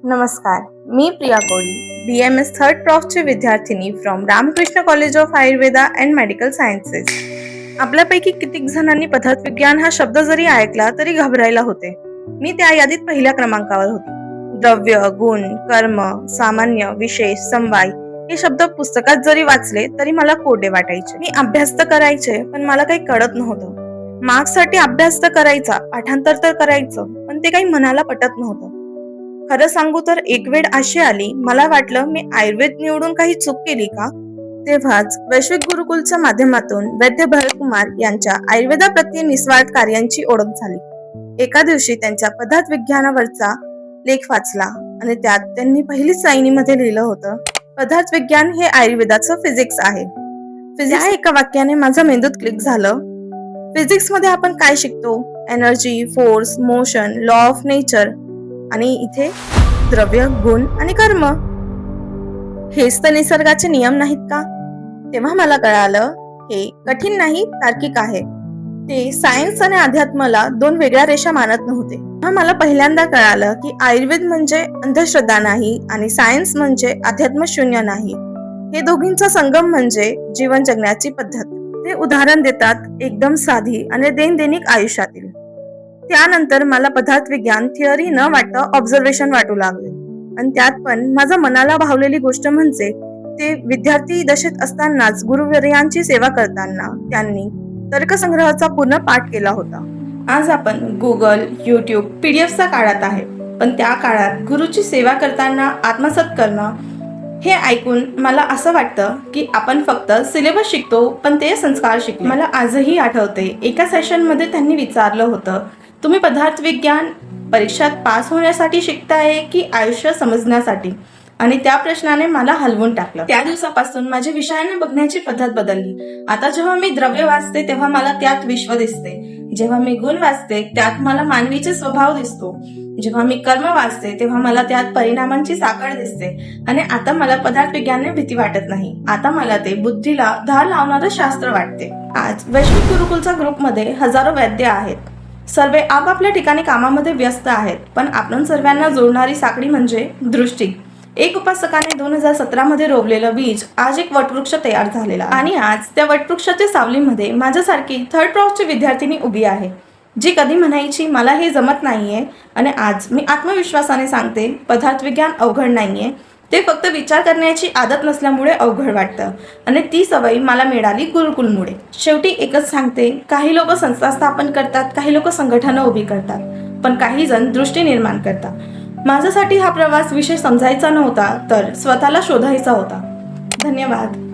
नमस्कार, मी Priya Koli, BMS third प्रॉफची विद्यार्थिनी from Ramakrishna college of Ayurveda and medical sciences. आपल्यापैकी कित्येक जणांनी पदार्थ विज्ञान हा शब्द जरी ऐकला तरी घाबरायला होते. मी त्या यादीत पहिल्या क्रमांकावर होती. द्रव्य, गुण, कर्म, सामान्य, विशेष, समवाय हे शब्द पुस्तकात जरी वाचले तरी मला कोडे वाटायचे. मी अभ्यास तर करायचे पण मला काही कळत नव्हतं. मार्क्ससाठी अभ्यास तर करायचा, पाठांतर तर करायचं, पण ते काही मनाला पटत नव्हतं. खरं सांगू तर एक वेळ अशी आली, मला वाटलं मी आयुर्वेद निवडून काही चूक केली का. तेव्हाच वैश्विक गुरुकुलच्या माध्यमातून वैद्य भरतकुमार यांच्या आयुर्वेदाप्रती निस्वार्थ कार्यांची ओळख झाली. एका दिवशी त्यांच्या पदार्थ विज्ञानावरचा लेख वाचला आणि त्यात त्यांनी पहिलीच लाईनीमध्ये लिहिलं होतं, पदार्थ विज्ञान हे आयुर्वेदाचं फिजिक्स आहे. या एका वाक्याने माझं मेंदूत क्लिक झालं. फिजिक्स मध्ये आपण काय शिकतो? Energy, force, motion, law of nature, आणि इथे द्रव्य, गुण आणि कर्म. हेच तर निसर्गाचे नियम नाहीत का? तेव्हा मला कळालं, हे कठीण नाही, तार्किक आहे. ते सायन्स आणि अध्यात्माला दोन वेगळ्या रेषा मानत नव्हते. मला पहिल्यांदा कळालं की आयुर्वेद म्हणजे अंधश्रद्धा नाही आणि सायन्स म्हणजे अध्यात्म शून्य नाही. हे दोघींचा संगम म्हणजे जीवन जगण्याची पद्धत. ते उदाहरण देतात एकदम साधी आणि दैनंदिन आयुष्यातील. त्यानंतर मला पदार्थ विज्ञान थिअरी न वाटता ऑब्झर्वेशन वाटू लागले. आणि त्यात पण माझ्या मनाला भावलेली गोष्ट म्हणजे ते विद्यार्थी दशेत असतानाच गुरुवर्यांची सेवा करताना त्यांनी तर्कसंग्रहाचा पूर्ण पाठ केला होता. आज आपण गुगल, YouTube, PDF चा काळात आहे, पण त्या काळात गुरुची सेवा करताना आत्मसात करणं हे ऐकून मला असं वाटतं की आपण फक्त सिलेबस शिकतो पण ते संस्कार शिकले. मला आजही आठवते, एका सेशन मध्ये त्यांनी विचारलं होतं, तुम्ही पदार्थ विज्ञान परीक्षात पास होण्यासाठी शिकताय की आयुष्य समजण्यासाठी? आणि त्या प्रश्नाने मला हलवून टाकलं. त्या दिवसापासून माझ्या विषयाने बघण्याची पद्धत बदलली. आता जेव्हा मी द्रव्य वाचते तेव्हा मला त्यात विश्व दिसते. जेव्हा मी गुण वाचते त्यात मला मानवीचे स्वभाव दिसतो. जेव्हा मी कर्म वाचते तेव्हा मला त्यात परिणामांची साखळ दिसते. आणि आता मला पदार्थ विज्ञानाने भीती वाटत नाही. आता मला ते बुद्धीला धार लावणारं शास्त्र वाटते. आज वैश्विक गुरुकुलच्या ग्रुपमध्ये हजारो वैद्य आहेत. सर्व आपापल्या ठिकाणी कामामध्ये व्यस्त आहेत, पण आपण सर्वांना जोडणारी साखळी म्हणजे दृष्टी. एक उपासकाने 2017 मध्ये रोवलेलं बीज आज एक वटवृक्ष तयार झालेला, आणि आज त्या वटवृक्षाच्या सावलीमध्ये माझ्यासारखी थर्ड प्रॉफची विद्यार्थिनी उभी आहे, जी कधी म्हणायची मला हे जमत नाहीये, आणि आज मी आत्मविश्वासाने सांगते पदार्थ विज्ञान अवघड नाहीये. ते फक्त विचार करण्याची आदत नसल्यामुळे अवघड वाटतं, आणि ती सवय मला मिळाली गुरुकुलमुळे. शेवटी एकच सांगते, काही लोक संस्था स्थापन करतात, काही लोक संघटना उभी करतात, पण काही जण दृष्टी निर्माण करतात. माझ्यासाठी हा प्रवास विषय समजायचा नव्हता तर स्वतःला शोधायचा होता. धन्यवाद.